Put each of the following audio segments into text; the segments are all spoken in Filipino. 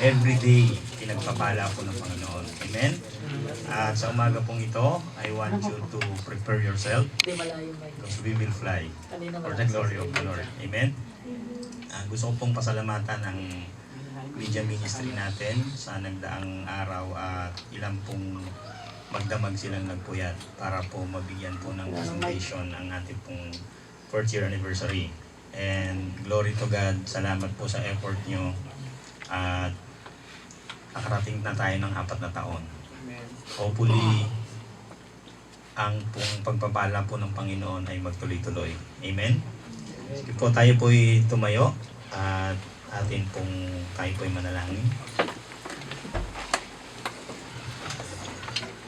everyday pinagpapala po ng Panginoon. Amen? At sa umaga pong ito, I want you to prepare yourself because we will fly for the glory of the Lord. Amen? Gusto ko pong pasalamatan ang media ministry natin sa nagdaang araw at ilang pong magdamag silang nagpuyat para po mabigyan po ng presentation ang ating pong 4th year anniversary. And glory to God, salamat po sa effort nyo at nakarating na tayo ng 4 na taon. Hopefully, ang pong pagpapala po ng Panginoon ay magtuloy-tuloy. Amen? Sige po, tayo po'y tumayo at atin pong tayo po'y manalangin.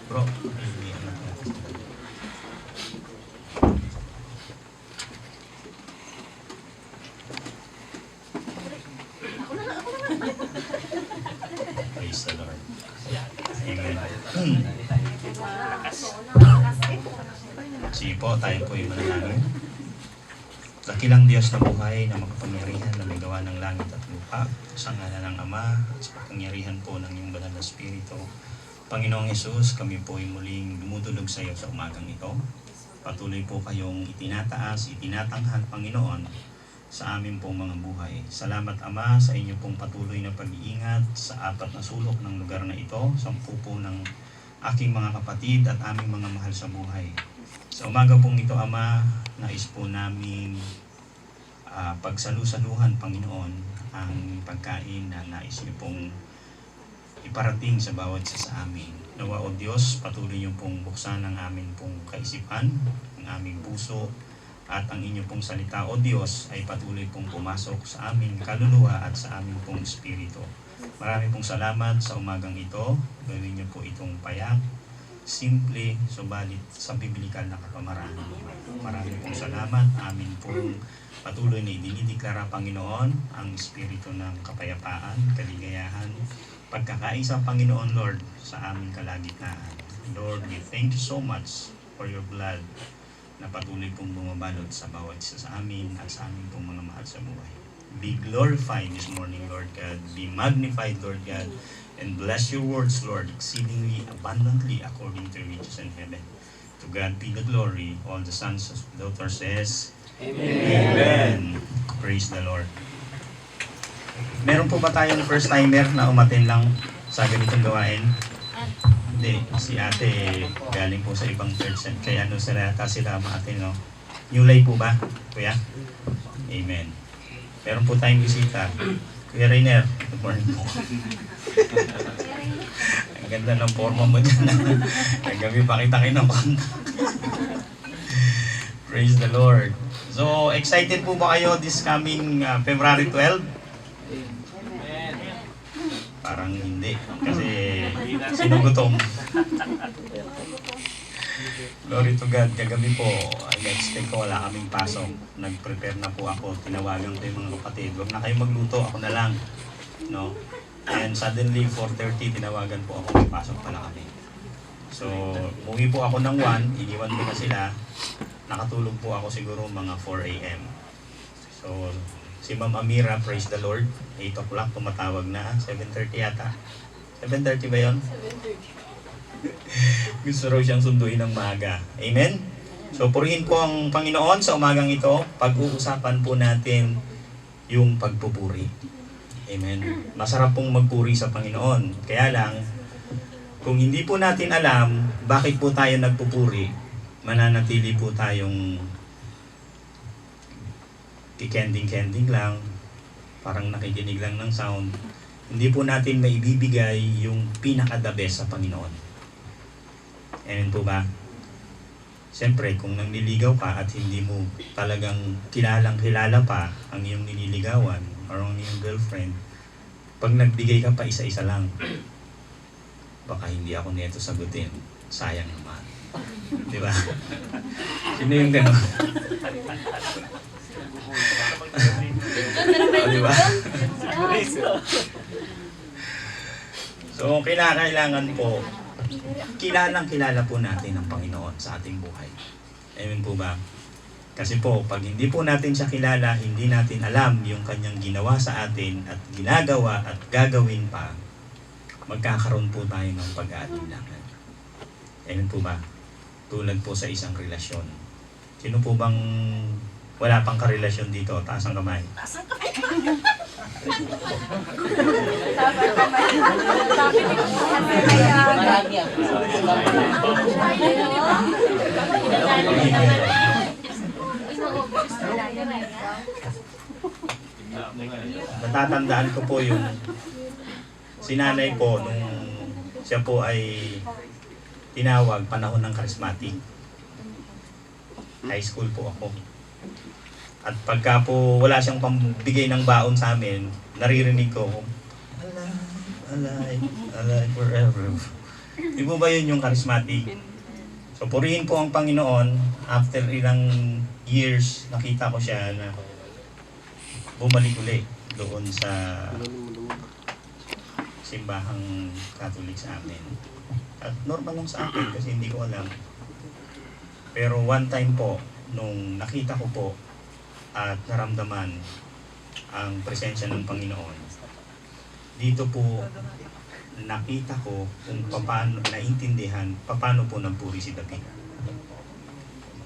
Bro, hindi anak natin. Praise the Lord. Amen. Sige po, tayo po yung manalangin. Dakilang Diyos na buhay na makapangyarihan na may gawa ng langit at lupa, sa ngalan ng Ama at sa kapangyarihan po ng iyong banal na Espiritu. Panginoong Hesus, kami po ay muling dumudulog sa iyo sa umagang ito. Patuloy po kayong itinataas, itinatanghal, Panginoon, sa amin pong mga buhay. Salamat, Ama, sa inyo pong patuloy na pag-iingat sa 4 na sulok ng lugar na ito, 10 po ng aking mga kapatid at aming mga mahal sa buhay. Sa umaga pong ito, Ama, nais po namin pagsalusaluhan, Panginoon, ang pagkain na nais niyo pong iparating sa bawat isa sa amin. Nawa, O Diyos, patuloy niyo pong buksan ang aming pong kaisipan, ang aming puso, at ang inyo pong salita, O Diyos, ay patuloy pong pumasok sa aming kaluluwa at sa aming pong espiritu. Marami pong salamat sa umagang ito. Gawin niyo po itong payak, simple, subalit sa biblikal na kapamaran. Marami pong salamat. Amin pong patuloy na idinideklara, Panginoon, ang espiritu ng kapayapaan, kaligayahan, pagkakaisa, Panginoon, Lord, sa aming kalagitnaan. Lord, we thank you so much for your blood na patuloy pong bumabalot sa bawat isa sa amin at sa aming pong mga mahal sa buhay. Be glorified this morning, Lord God. Be magnified, Lord God. And bless your words, Lord, exceedingly abundantly according to your riches in heaven. To God be the glory. All the sons and daughters says, Amen. Amen. Praise the Lord. Meron po ba tayong first timer na umaten lang sa ganitong gawain? Hindi, si ate galing po sa ibang church. Kaya sila maatin, no? New Life po ba, kuya? Amen. Meron po tayong bisita. Kuya Rainer, good morning po. Ang ganda ng forma mo dyan. Nagabi pa kita kinapang. Praise the Lord. So, excited po ba kayo this coming February 12? Parang hindi. Kasi sino gutom? Glory to God. Kagabi po, I-expect ko wala kaming pasok. Nag-prepare na po ako. Tinawagan ko yung mga kapatid. Huwag na kayong magluto. Ako na lang. No? And suddenly, 4:30, tinawagan po ako. May pasok pala kami. So, umuwi po ako ng 1. Iniwan ko na sila. Nakatulog po ako siguro mga 4 a.m. So, si Ma'am Amira, praise the Lord, 8 o'clock, tumatawag na, 7:30 yata. 7:30 ba yun? 7:30. Gusto raw siyang sunduin ng maaga. Amen? So, purihin po ang Panginoon sa umagang ito. Pag-uusapan po natin yung pagpupuri. Amen? Masarap pong magpuri sa Panginoon. Kaya lang, kung hindi po natin alam bakit po tayo nagpupuri, mananatili po tayong kikending-kending lang, parang nakikinig lang ng sound. Hindi po natin maibibigay yung pinaka-the best sa Panginoon. Amen po ba? Siyempre, kung nangliligaw ka at hindi mo talagang kilalang-kilala pa ang iyong nililigawan or ang iyong girlfriend, pag nagbigay ka pa isa-isa lang, baka hindi ako nito sagutin. Sayang naman. Di ba? Sino yung gano'n? Di ba? So, kailangan po, kilalang-kilala po natin ang Panginoon sa ating buhay. Amen po ba? Kasi po, pag hindi po natin siya kilala, hindi natin alam yung kanyang ginawa sa atin at ginagawa at gagawin pa, magkakaroon po tayo ng pag-aalinlangan. Ayan po ba? Tulad po sa isang relasyon. Sino po bang wala pang karelasyon dito? Taas ang kamay. Natatandaan ko po yung sinanay po nung siya po ay tinawag panahon ng charismatic. High school po ako. At pagka po wala siyang pambigay ng baon sa amin, naririnig ko, alive forever. Di po ba yun yung charismatic? So purihin po ang Panginoon. After ilang years, nakita ko siya na bumalik uli doon sa simbahang Catholic sa amin. At normal lang sa akin kasi hindi ko alam. Pero one time po, nung nakita ko po at naramdaman ang presensya ng Panginoon, dito po nakita ko kung paano, naintindihan paano po nagpuri si David.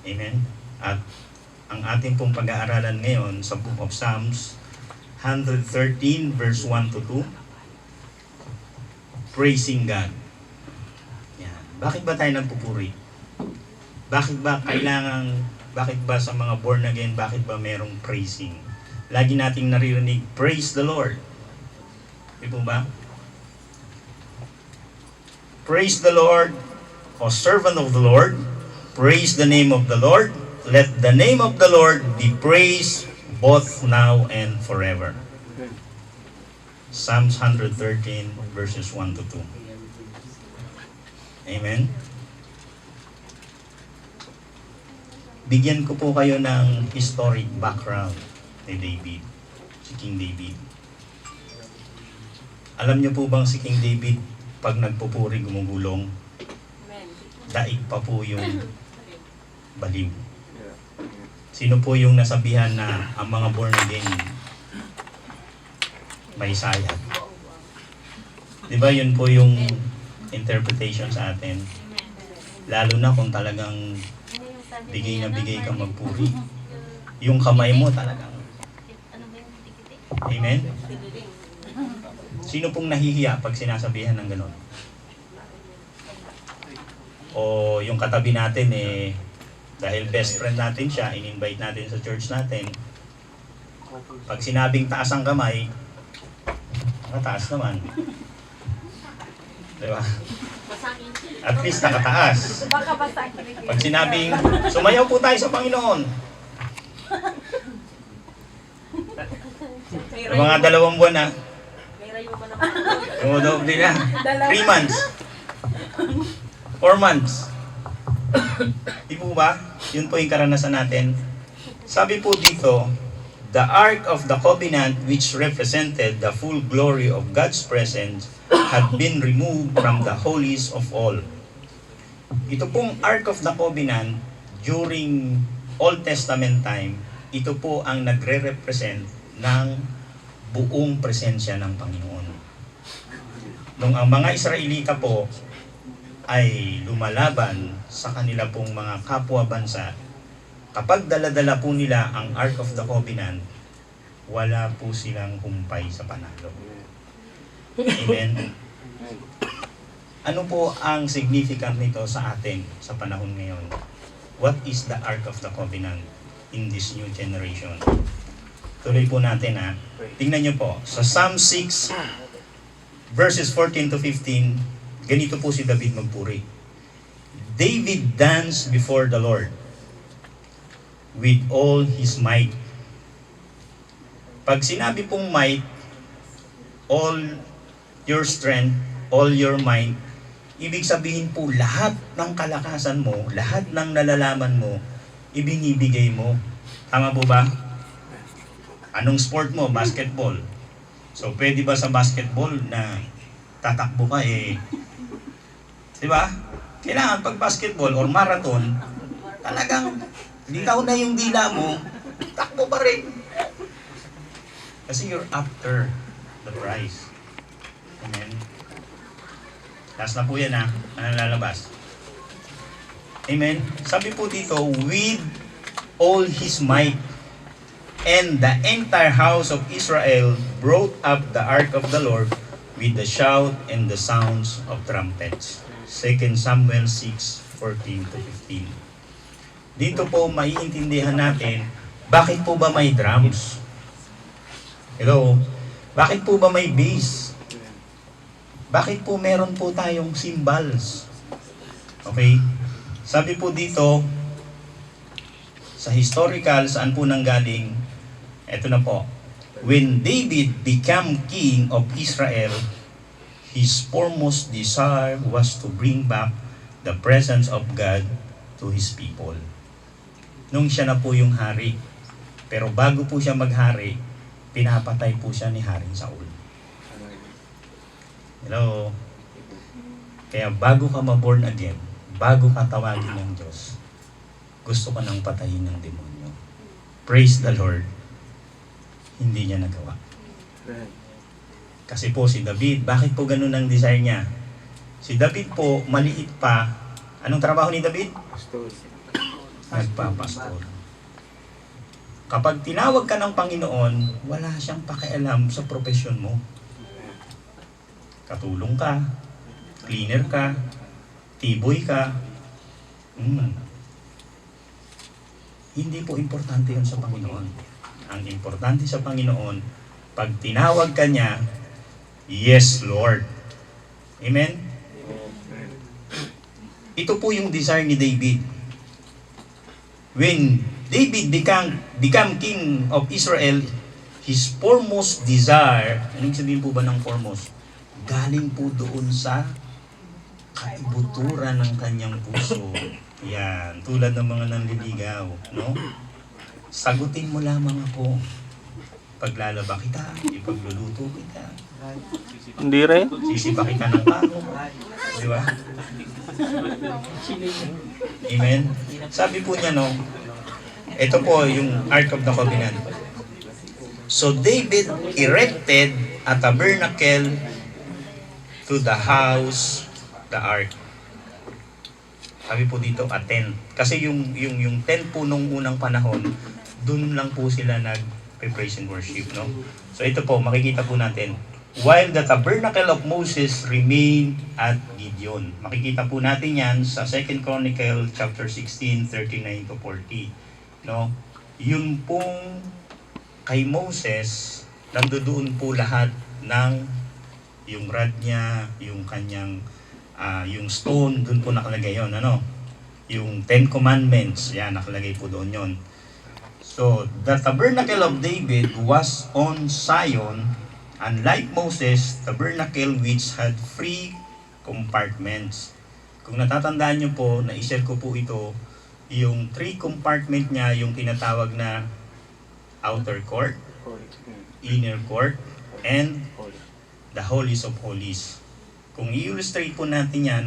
Amen? At ang ating pong pag-aaralan ngayon sa Book of Psalms 113 verse 1 to 2, praising God. Yan. Bakit ba tayo nagpupuri? Bakit ba sa mga born again, bakit ba merong praising? Lagi nating naririnig, praise the Lord. Di po ba? Praise the Lord, O servant of the Lord. Praise the name of the Lord. Let the name of the Lord be praised both now and forever. Psalms 113 verses 1 to 2. Amen. Bigyan ko po kayo ng historic background ni David, si King David. Alam niyo po bang si King David, pag nagpupuri gumugulong, daig pa po yung baliw. Sino po yung nasabihan na ang mga born again may sayad? Di ba yun po yung interpretation sa atin? Lalo na kung talagang bigay na bigay ka magpuri. Yung kamay mo talagang. Amen? Sino pong nahihiya pag sinasabihan ng ganon? O yung katabi natin dahil best friend natin siya, in-invite natin sa church natin, pag sinabing taas ang kamay, nakataas naman. Diba? At least nakataas. Pag sinabing, sumayaw po tayo sa Panginoon. Yung mga 2 buwan na, doble na. 3 months. 4 months. Di po ba? Yun po yung karanasan natin. Sabi po dito, the Ark of the Covenant, which represented the full glory of God's presence, had been removed from the holies of all. Ito pong Ark of the Covenant, during Old Testament time, ito po ang nagre-represent ng buong presensya ng Panginoon. Nung ang mga Israelita po ay lumalaban sa kanila pong mga kapwa bansa, kapag dala-dala po nila ang Ark of the Covenant, wala po silang humpay sa panalo. Amen? Ano po ang significant nito sa atin sa panahon ngayon? What is the Ark of the Covenant in this new generation? Tuloy po natin Tingnan nyo po, sa Psalm 6, verses 14 to 15, ganito po si David magpuri. David danced before the Lord with all his might. Pag sinabi pong might, all your strength, all your mind, ibig sabihin po lahat ng kalakasan mo, lahat ng nalalaman mo, ibinibigay mo. Tama po ba? Anong sport mo? Basketball. So, pwede ba sa basketball na tatakbo ka di ba? Kailangan pag basketball or marathon, talagang Litaw na yung dila mo, takbo pa rin. Kasi you're after the prize. Amen? Last na po yan ha. Ano lalabas? Amen? Sabi po dito, with all his might, and the entire house of Israel brought up the ark of the Lord with the shout and the sounds of trumpets. 2 Samuel 6:14-15. Dito po maiintindihan natin, bakit po ba may drums? Hello? Bakit po ba may bass? Bakit po meron po tayong cymbals? Okay? Sabi po dito, sa historical, saan po nanggaling, eto na po. When David became king of Israel, his foremost desire was to bring back the presence of God to his people. Nung siya na po yung hari. Pero bago po siya maghari, pinapatay po siya ni Haring Saul. Hello? Kaya bago ka ma-born again, bago ka tawagin ng Diyos, gusto ka nang patayin ng demonyo. Praise the Lord. Hindi niya nagawa. Kasi po si David, bakit po ganun ang desire niya? Si David po, maliit pa. Anong trabaho ni David? Pastor. Nagpapastor. Kapag tinawag ka ng Panginoon, wala siyang pakialam sa profesyon mo. Katulong ka, cleaner ka, tiboy ka. Hindi po importante yun sa Panginoon. Ang importante sa Panginoon, pag tinawag ka niya, yes, Lord. Amen? Ito po yung desire ni David. When David became king of Israel, his foremost desire, anong sabihin po ba ng foremost? Galing po doon sa kaibuturan ng kanyang puso. Yan, tulad ng mga nanliligaw, no? Sagutin mo lamang ako. Paglalaba kita, ipagluluto kita. Hindi rin. Sisipa kita ng pako. Di ba? Amen? Sabi po niya, no? Ito po yung Ark of the Covenant. So David erected a tabernacle to the house, the ark. Sabi po dito, a tent. Kasi yung tent po nung unang panahon, dun lang po sila nag-praise and worship, no? So ito po, makikita po natin. While the tabernacle of Moses remained at Gideon. Makikita po natin yan sa 2 Chronicle chapter 16, 39-40. No? Yun pong kay Moses, nandoon po lahat ng yung rod niya, yung kanyang yung stone, doon po nakalagay yon, ano? Yung 10 Commandments, yan, nakalagay po doon yon. So, the tabernacle of David was on Zion, unlike Moses' tabernacle which had 3 compartments. Kung natatandaan nyo po, na-share ko po ito, yung 3 compartment niya, yung tinatawag na outer court, inner court, and the holies of holies. Kung i-illustrate po natin yan,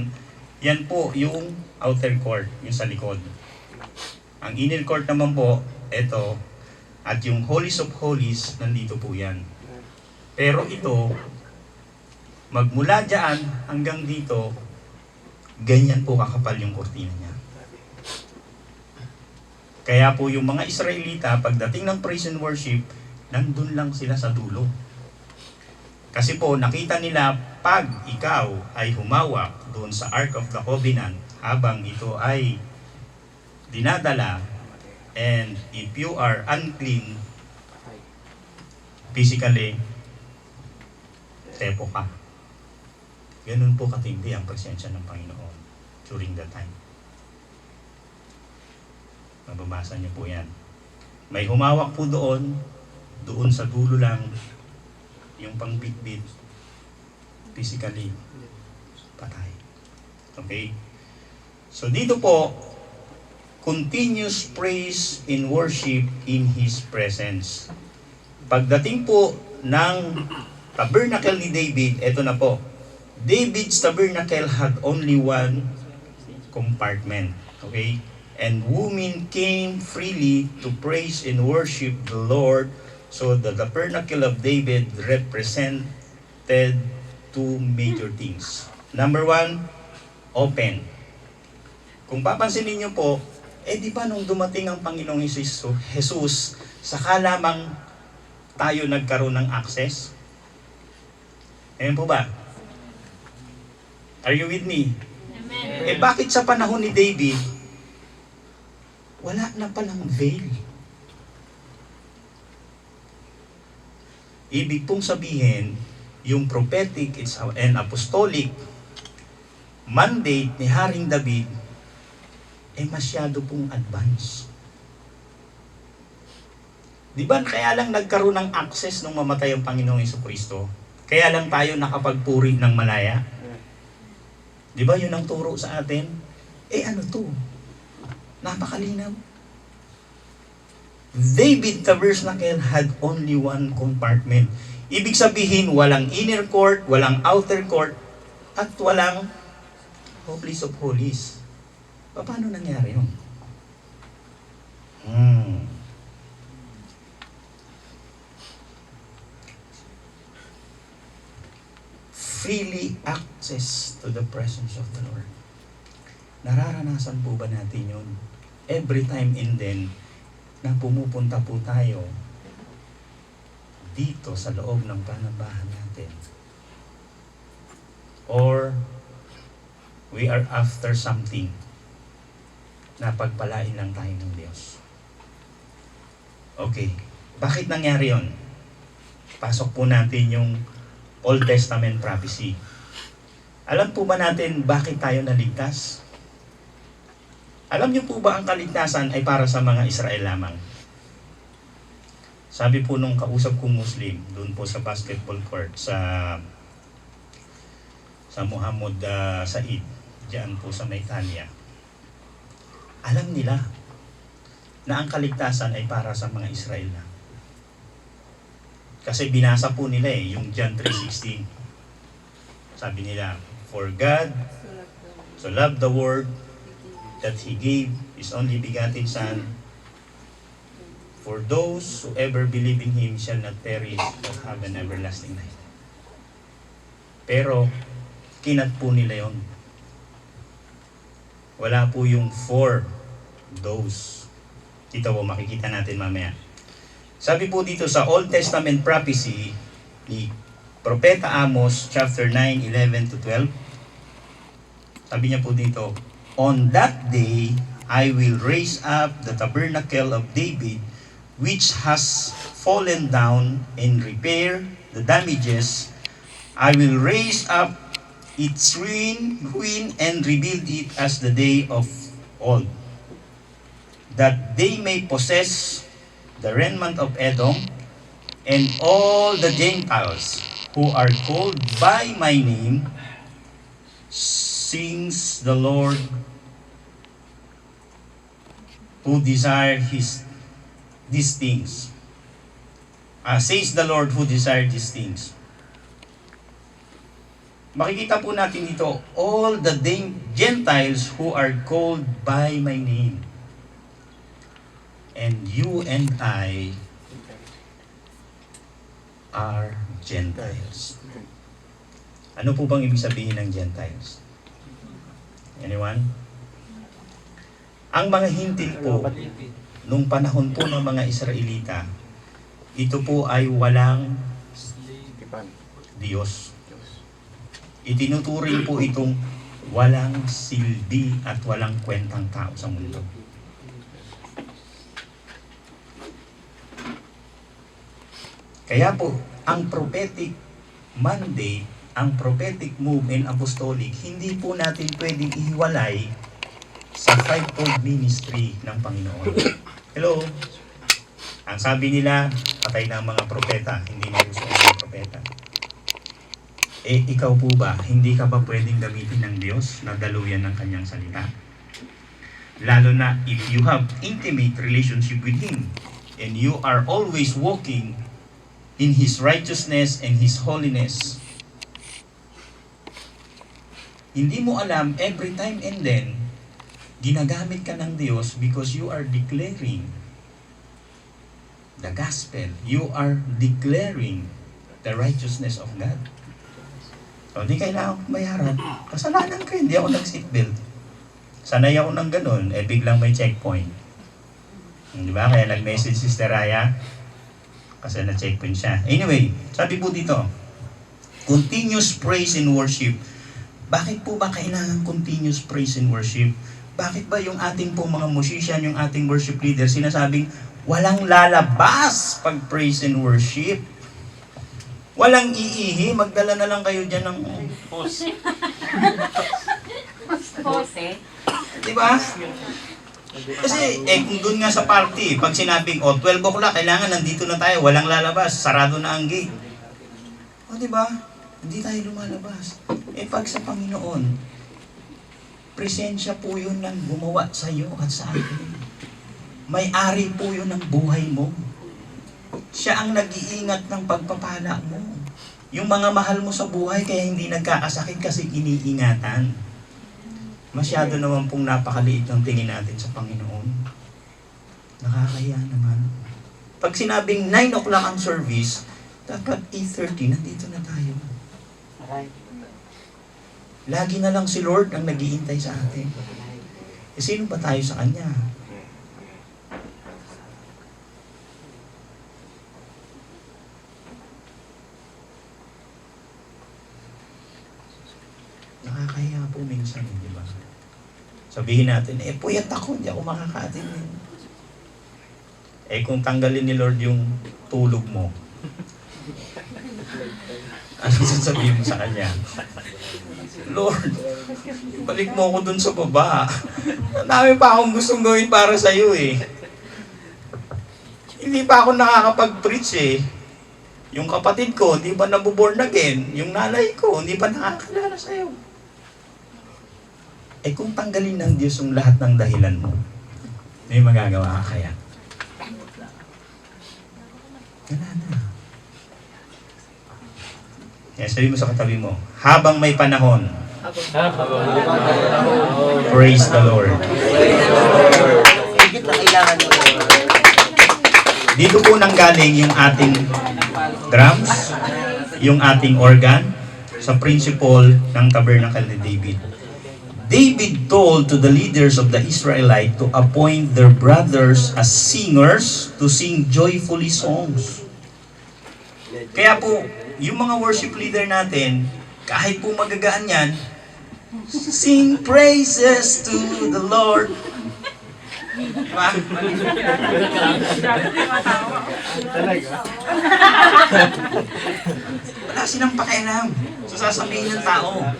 yan po yung outer court, yung sa likod. Ang inner court naman po, ito, at yung holies of holies, nandito po yan. Pero ito, magmula dyan hanggang dito, ganyan po kakapal yung kortina niya. Kaya po yung mga Israelita, pagdating ng praise and worship, nandun lang sila sa dulo. Kasi po, nakita nila, pag ikaw ay humawak doon sa Ark of the Covenant, habang ito ay dinadala, and if you are unclean, physically, tepo ka. Ganun po katindi ang presensya ng Panginoon during that time. Mababasa niyo po yan. May humawak po doon sa dulo lang, yung pangbitbit, physically, patay. Okay? So dito po, continuous praise in worship in His presence. Pagdating po ng tabernacle ni David, eto na po. David's tabernacle had only 1 compartment. Okay? and women came freely to praise and worship the Lord. So the tabernacle of David represented two major things. Number one, open. Kung papansinin niyo po, di ba nung dumating ang Panginoong Jesus, saka lamang tayo nagkaroon ng access? Ayan po ba? Are you with me? Amen. Bakit sa panahon ni David, wala na palang veil? Ibig pong sabihin, yung prophetic and apostolic mandate ni Haring David masyado pong advance. Di ba kaya lang nagkaroon ng access nung mamatay ang Panginoong Jesucristo? Kaya lang tayo nakapagpuri ng malaya? Di ba yun ang turo sa atin? Ano to? Napakalinaw. David Tabernacle had only one compartment. Ibig sabihin, walang inner court, walang outer court, at walang holies of holies. Paano nangyari yun? Freely access to the presence of the Lord. Nararanasan po ba natin yun? Every time and then, na pumupunta po tayo dito sa loob ng panambahan natin. Or, we are after something na pagpalain lang tayo ng Diyos. Okay, bakit nangyari yon? Pasok po natin yung Old Testament prophecy. Alam po ba natin bakit tayo naligtas? Alam niyo po ba ang kaligtasan ay para sa mga Israel lamang? Sabi po nung kausap kong Muslim, doon po sa basketball court, sa Muhammad Said, diyan po sa Maitanya. Alam nila na ang kaligtasan ay para sa mga Israel lang. Kasi binasa po nila yung John 3:16. Sabi nila, for God so loved the world that He gave His only begotten Son, for those who ever believe in Him shall not perish but have an everlasting life. Pero, kinat po nila yon. Wala po yung for those. Ito po, makikita natin mamaya. Sabi po dito sa Old Testament prophecy ni Propeta Amos, chapter 9, 11 to 12. Sabi niya po dito, on that day, I will raise up the tabernacle of David, which has fallen down, and repair the damages. I will raise up its ruin and rebuild it as the day of old, that they may possess the remnant of Edom and all the Gentiles who are called by my name, sings the Lord, who desire these things. Says the Lord who desire these things. Makikita po natin dito, all the Gentiles who are called by my name. And you and I are Gentiles. Ano po bang ibig sabihin ng Gentiles? Anyone? Ang mga hintil po, nung panahon po ng mga Israelita, ito po ay walang Diyos. Itinuturing po itong walang silbi at walang kwentang tao sa mundo. Kaya po, ang prophetic mandate, ang prophetic move and apostolic, hindi po natin pwedeng ihiwalay sa fivefold ministry ng Panginoon. Hello? Ang sabi nila, patay na ang mga propeta, hindi na gusto ang mga propeta. Ikaw po ba, hindi ka ba pwedeng gamitin ng Diyos na daluyan ng kanyang salita? Lalo na if you have intimate relationship with Him and you are always walking in His righteousness and His holiness. Hindi mo alam, every time and then, Ginagamit ka ng Diyos because you are declaring the gospel. You are declaring the righteousness of God. So, di kailangan kong bayaran. Kasalanan ko, hindi ako nag-seatbelt. Sanay ako ng ganun, biglang may checkpoint. Di ba? Kaya nag-message si Sister Raya, kasi na-checkpoint siya. Anyway, sabi po dito, continuous praise and worship. Bakit po ba kailangan continuous praise and worship? Bakit ba yung ating po mga musician, yung ating worship leader, sinasabing, walang lalabas pag praise and worship? Walang iihi, magdala na lang kayo dyan ng Pause. di ba? Kasi, kung doon nga sa party, pag sinabing, 12 o'clock, kailangan nandito na tayo, walang lalabas, sarado na ang gate. O, di ba? Hindi tayo lumalabas. Pag sa Panginoon, presensya po yun ng gumawa sa iyo at sa akin. May-ari po yun ng buhay mo. Siya ang nag-iingat ng pagpapala mo. Yung mga mahal mo sa buhay, kaya hindi nagkakasakit kasi iniingatan. Masyado naman pong napakaliit ng tingin natin sa Panginoon. Nakakahiya naman. Pag sinabing 9 o'clock ang service, dapat 8:30, nandito na tayo. Lagi na lang si Lord ang nag-iintay sa atin. Sino ba tayo sa Kanya? Nakakahiya po minsan, di ba? Sabihin natin, puyat ako, hindi ako makaka-attend. Kung tanggalin ni Lord yung tulog mo, ano sasabihin mo sa Kanya? Lord, balik mo ako dun sa baba. Dami pa akong gustong gawin para sa iyo Hindi pa ako nakakapag-preach Yung kapatid ko, hindi pa nabuborn again. Yung nanay ko, hindi pa nakakilala sa iyo. Kung tanggalin ng Diyos yung lahat ng dahilan mo, may magagawa ka kaya? Wala na. Kaya sabi mo sa katabi mo, habang may panahon, praise the Lord. Dito po nanggaling yung ating drums, yung ating organ, sa principle ng Tabernacle ni David. David told to the leaders of the Israelite to appoint their brothers as singers to sing joyfully songs. Kaya po, yung mga worship leader natin, kahit po magagaan yan, sing praises to the Lord. Diba? Wala silang pakialam. So sasabihin ng tao,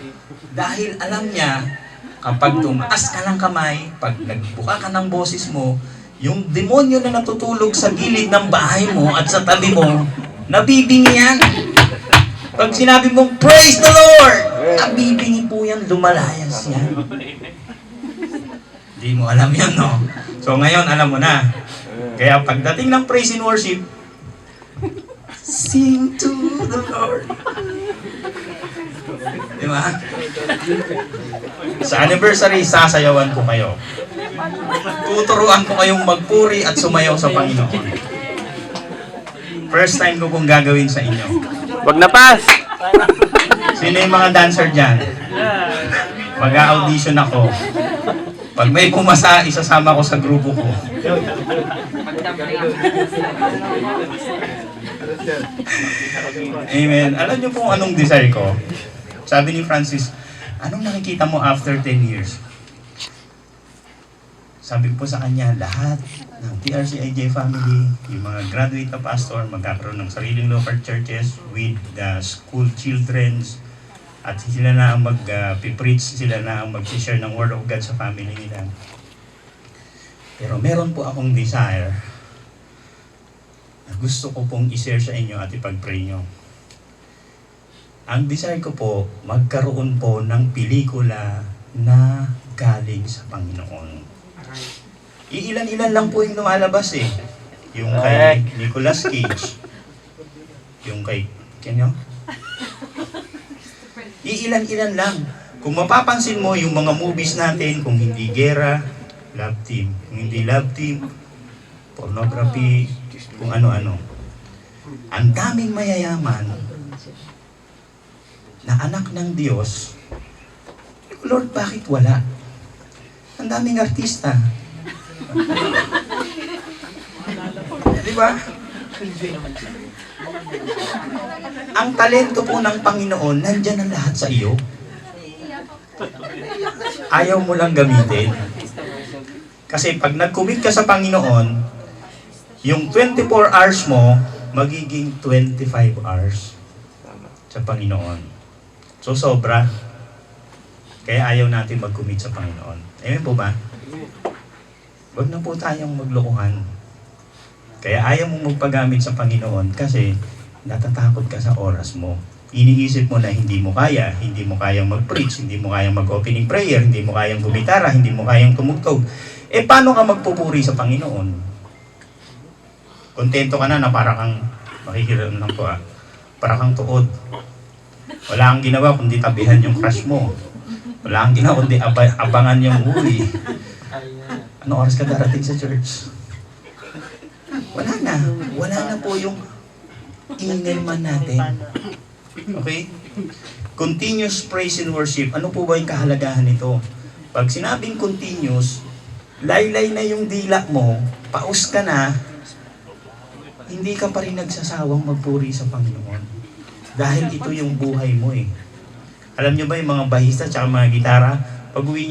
dahil alam niya, kapag tumaas ka ng kamay, pag nagbuka ka ng boses mo, yung demonyo na natutulog sa gilid ng bahay mo at sa tabi mo, nabibingi yan. Pag sinabi mong, praise the Lord! Nabibingi po yan, lumalayas yan. Hindi mo alam yan, no? So ngayon, alam mo na. Kaya pagdating ng praise and worship, sing to the Lord. Di ba? Sa anniversary, sasayawan ko kayo. Tuturuan ko kayong magpuri at sumayaw sa Panginoon. First time ko pong gagawin sa inyo. Wag na pass! Sino yung mga dancer dyan? Mag-audition ako. Pag may pumasa, isasama ko sa grupo ko. Amen. Alam niyo kung anong desire ko? Sabi ni Francis, anong nakikita mo after 10 years? Sabi ko po sa kanya, lahat ng TRCIJ family, yung mga graduate na pastor, magkakaroon ng sariling local churches with the school children, at sila na ang mag-preach, sila na ang mag-share ng Word of God sa family nila. Pero meron po akong desire na gusto ko pong i-share sa inyo at ipag-pray nyo. Ang desire ko po, magkaroon po ng pelikula na galing sa Panginoon. Iilan-ilan lang po yung lumalabas Yung kay Nicolas Cage. Yung kay, kanyo? Iilan-ilan lang. Kung mapapansin mo yung mga movies natin, kung hindi gera, love team. Kung hindi love team, pornography, kung ano-ano. Ang daming mayayaman na anak ng Diyos. Lord, bakit wala? Ang daming artista. Di ba? Ang talento po ng Panginoon, nandyan ang lahat sa iyo. Ayaw mo lang gamitin. Kasi pag nag-commit ka sa Panginoon, yung 24 hours mo, magiging 25 hours sa Panginoon. So, sobra. Kaya ayaw natin mag-commit sa Panginoon. Amen po ba? Huwag na po tayong maglokohan. Kaya ayaw mo magpagamit sa Panginoon kasi natatakot ka sa oras mo. Iniisip mo na hindi mo kayang mag-preach, hindi mo kayang mag-opening prayer, hindi mo kayang gumitara, hindi mo kayang tumugtog. Eh, paano ka magpupuri sa Panginoon? Kontento ka na para kang, makikiram lang po para kang tuod. Wala kang ginawa kundi tabihan yung crush mo. Wala kang ginawa kundi abangan yung movie. Ano oras ka darating sa church? Wala na po yung ingay man natin. Okay? Continuous praise and worship. Ano po ba yung kahalagahan nito? Pag sinabing continuous, laylay na yung dila mo, paus ka na, hindi ka pa rin nagsasawang magpuri sa Panginoon. Dahil ito yung buhay mo eh. Alam nyo ba yung mga bahista at mga gitara?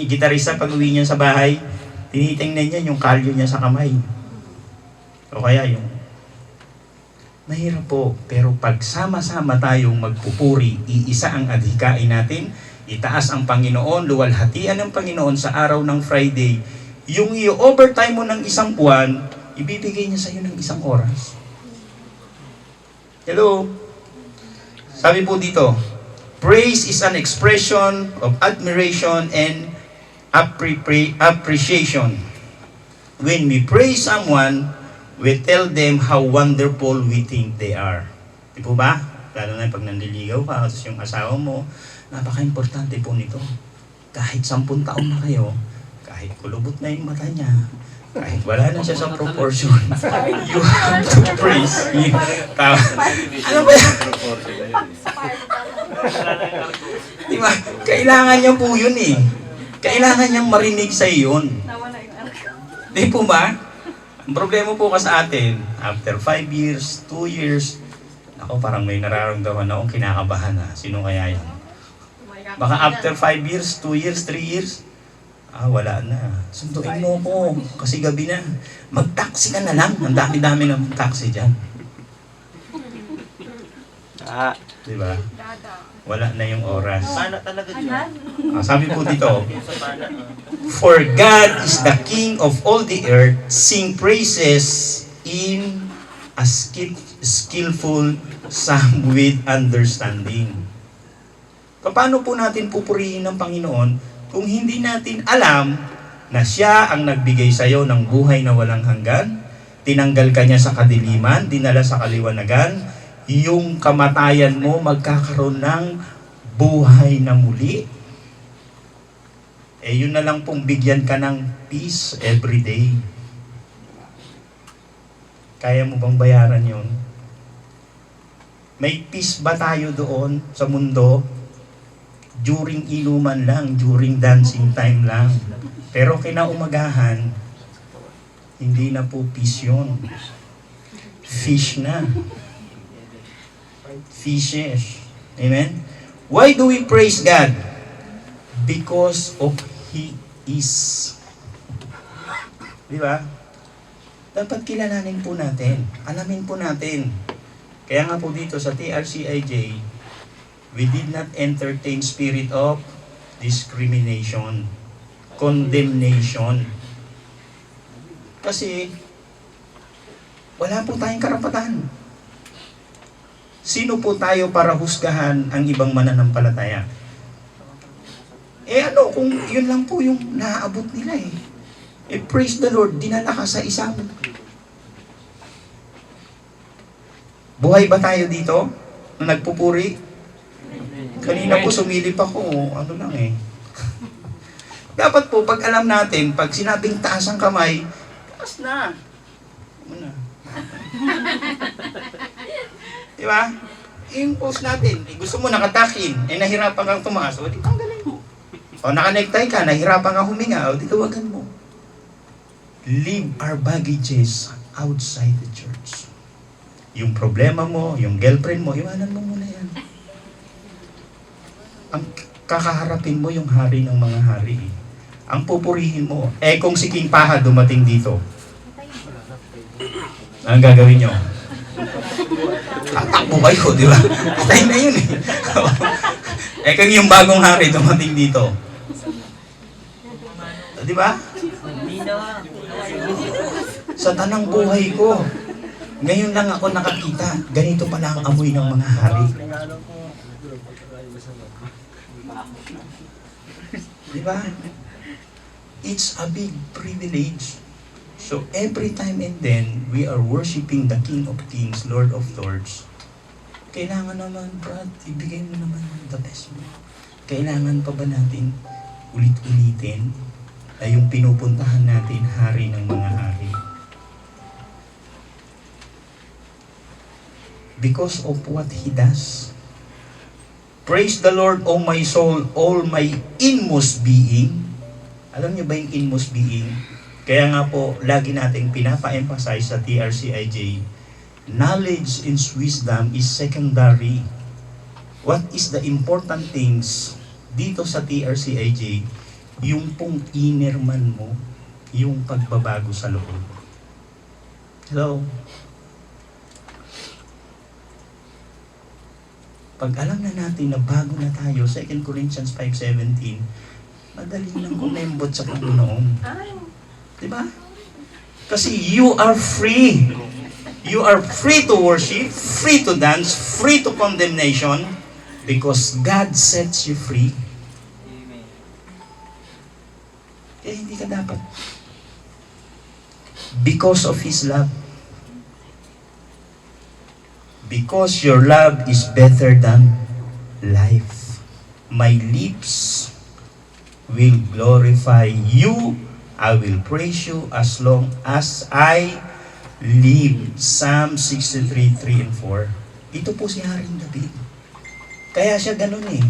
Gitarista, pag uwi niya sa bahay, tinitingnan niya yung kalyo niya sa kamay. O kaya yung mahirap po, pero pag sama-sama tayong magpupuri, iisa ang adhikain natin, itaas ang Panginoon, luwalhatian ng Panginoon sa araw ng Friday, yung i-overtime mo ng isang buwan, ibibigay niya sa iyo ng isang oras. Hello? Sabi po dito, praise is an expression of admiration and appreciation. When we praise someone, we tell them how wonderful we think they are. Di po ba? Lalo na pag nanliligaw ka, tapos yung asawa mo, napaka-importante po nito. Kahit 10 taon na kayo, kahit kulubot na yung mata niya, kahit wala na siya sa proportion, you have to praise him. Ano ba yan? Di ba? Kailangan niya po yun eh. Kailangan niyang marinig sa iyon. Di po ba? Ang problema po ka sa atin, after 5 years, 2 years, ako parang may nararamdaman akong kinakabahan na. Sino kaya yan? Baka after 5 years, 2 years, 3 years, wala na. Sunduin mo ko kasi gabi na. Mag-taxi ka na lang. Ang dami-dami ng taxi dyan. Diba? Wala na yung oras. Pana talaga dyan. Sabi po dito, for God is the King of all the earth, sing praises in a skillful psalm with understanding. Paano po natin pupurihin ng Panginoon kung hindi natin alam na siya ang nagbigay sa iyo ng buhay na walang hanggan, tinanggal ka niya sa kadiliman, dinala sa kaliwanagan, yung kamatayan mo magkakaroon ng buhay na muli. Yun na lang pong bigyan ka ng peace every day. Kaya mo bang bayaran yun? May peace ba tayo doon sa mundo? During inuman lang, during dancing time lang. Pero kinaumagahan, hindi na po peace yun. Fish na. Fishes. Amen? Why do we praise God? Because of He is. Di ba? Dapat kilalanin po natin. Alamin po natin. Kaya nga po dito sa TRCIJ, we did not entertain spirit of discrimination, condemnation. Kasi, wala po tayong karapatan. Sino po tayo para husgahan ang ibang mananampalataya? Ano, kung yun lang po yung naaabot nila eh. Praise the Lord, dinala ka sa isang. Buhay ba tayo dito na nagpupuri? Kanina po sumilip ako, ano lang eh. Dapat po, pag alam natin, pag sinabing taas ang kamay, taas na. Muna. Di ba? Yung pose natin, gusto mo nakatakin, nahirapan kang tumaas, o di tanggalin mo. O nakanektay ka, nahirapan kang huminga, o di tawagan mo. Leave our baggages outside the church. Yung problema mo, yung girlfriend mo, iwanan mo muna yan. Ang kakaharapin mo yung hari ng mga hari. Ang pupurihin mo. Kung si King Paha dumating dito, ang gagawin nyo? Tatakbo kayo, di ba? Patay na yun eh. Kung yung bagong hari dumating dito, di ba? Sa tanang buhay ko, ngayon lang ako nakakita, ganito pala ang amoy ng mga hari. Di ba? It's a big privilege. So every time and then, we are worshiping the King of Kings, Lord of Lords. Kailangan naman, Brad, ibigay mo naman the best mo. Kailangan pa ba natin ulit-ulitin na yung pinupuntahan natin, hari ng mga hari? Because of what He does. Praise the Lord, O my soul, all my inmost being. Alam niyo ba yung inmost being? Kaya nga po, lagi nating pinapa-emphasize sa TRCIJ, knowledge and wisdom is secondary. What is the important things dito sa TRCIJ? Yung pong inner man mo, yung pagbabago sa loob. Hello? Pag alam na natin na bago na tayo, 2 Corinthians 5:17, madali nang kumembot sa Panginoon. Diba? Kasi you are free. You are free to worship, free to dance, free to condemnation, because God sets you free. Kaya hindi ka dapat. Because of His love. Because your love is better than life. My lips will glorify you. I will praise you as long as I live. Psalm 63, 3 and 4. Ito po si Haring David. Kaya siya ganun eh.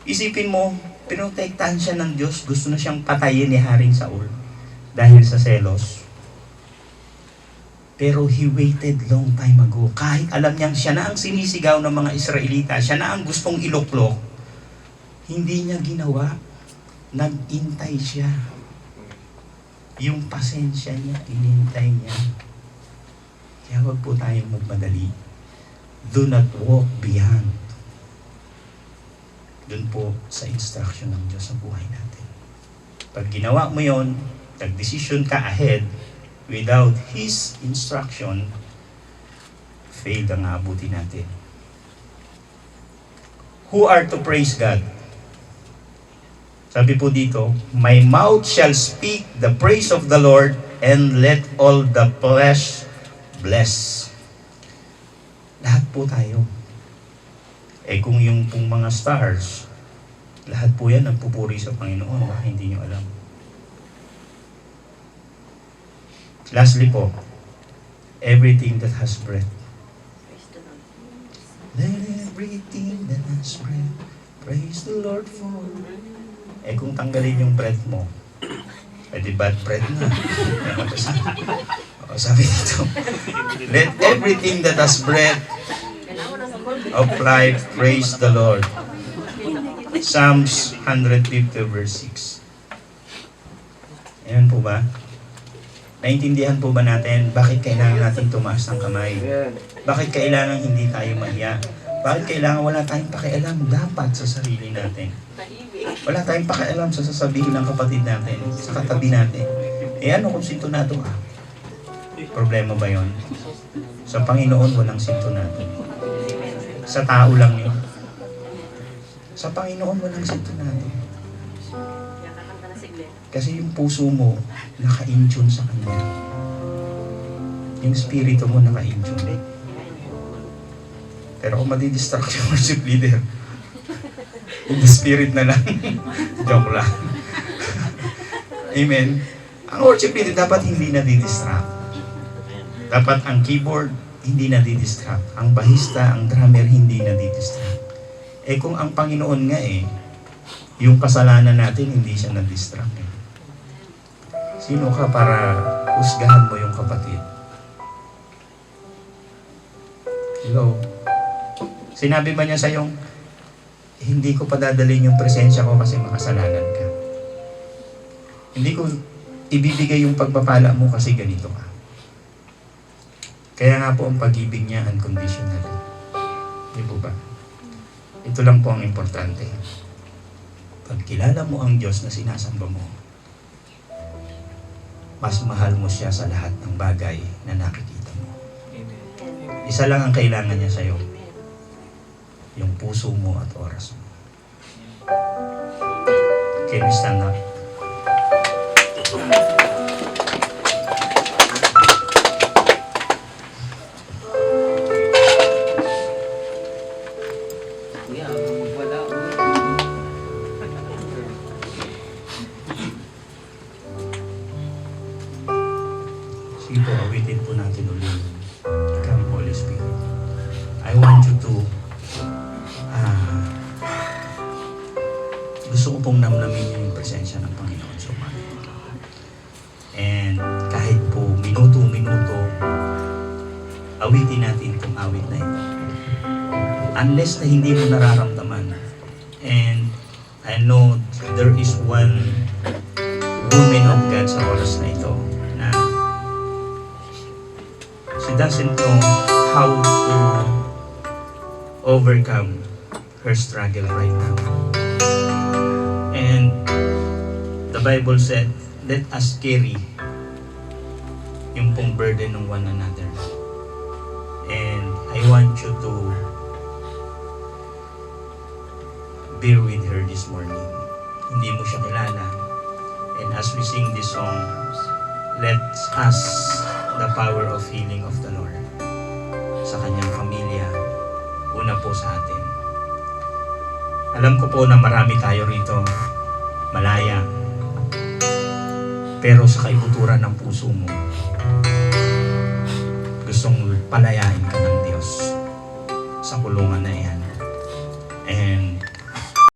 Isipin mo, pinotektahan siya ng Diyos. Gusto na siyang patayin ni Haring Saul dahil sa selos. Pero he waited long time ago. Kahit alam niyang siya na ang sinisigaw ng mga Israelita, siya na ang gustong iluklok, hindi niya ginawa. Nag-intay siya. Yung pasensya niya, inintay niya. Kaya wag po tayong magmadali. Do not walk beyond. Doon po sa instruction ng Diyos sa buhay natin. Pag ginawa mo yon, nag-decision ka ahead, without His instruction, failed ang aabuti natin. Who are to praise God? Sabi po dito, my mouth shall speak the praise of the Lord, and let all the flesh bless. Lahat po tayo. Kung yung pong mga stars, lahat po yan nagpupuri sa Panginoon. Baka hindi nyo alam. Lastly po, everything that has breath. Let everything that has breath praise the Lord for. Kung tanggalin yung breath mo, di bad breath na. Sabi dito, let everything that has breath of life praise the Lord. Psalms 150 verse 6. Ayan po ba? Naintindihan po ba natin bakit kailangan natin tumaas ng kamay? Bakit kailangan hindi tayo mahiya? Bakit kailangan wala tayong pakialam dapat sa sarili natin? Wala tayong pakialam sa sasabihin ng kapatid natin, sa katabi natin. Ano kung sintonado ka? Problema ba yon? Sa Panginoon walang sintonado. Sa tao lang yun. Sa Panginoon walang sintonado. Kasi yung puso mo naka-in-tune sa Kanya. Yung spirito mo naka-in-tune. Pero kung madidistract yung worship leader, in the spirit na lang. Joke lang. Amen. Ang worship leader dapat hindi nadidistract. Dapat ang keyboard hindi nadidistract. Ang bahista, ang drummer hindi nadidistract. Eh kung ang Panginoon nga yung kasalanan natin hindi siya nadidistract. Sino ka para husgahan mo yung kapatid? Hello? Sinabi ba niya sa'yo, hindi ko padadalhin yung presensya ko kasi makasalanan ka. Hindi ko ibibigay yung pagpapala mo kasi ganito ka. Kaya nga po ang pag-ibig niya unconditional. Hindi po ba? Ito lang po ang importante. Pag kilala mo ang Diyos na sinasamba mo, mas mahal mo siya sa lahat ng bagay na nakikita mo. Isa lang ang kailangan niya sa'yo. Yung puso mo at oras mo. Can we stand up? Sige po, awitin po natin ulit. Come, Holy Spirit. I want you to gusto ko pong namnamin yung presensya ng Panginoon sa umaga. And kahit po minuto-minuto, awitin natin itong awit na ito. Unless na hindi mo nararamdaman. And I know there is one woman of God sa oras na ito na she doesn't know how to overcome her struggle right now. And the Bible said, let us carry yung pong burden ng one another. And I want you to bear with her this morning. Hindi mo siya kilala. And as we sing this song, let's ask the power of healing of the Lord sa kanyang pamilya, una po sa atin. Alam ko po na marami tayo rito, malaya, pero sa kaibuturan ng puso mo, gustong palayain ka.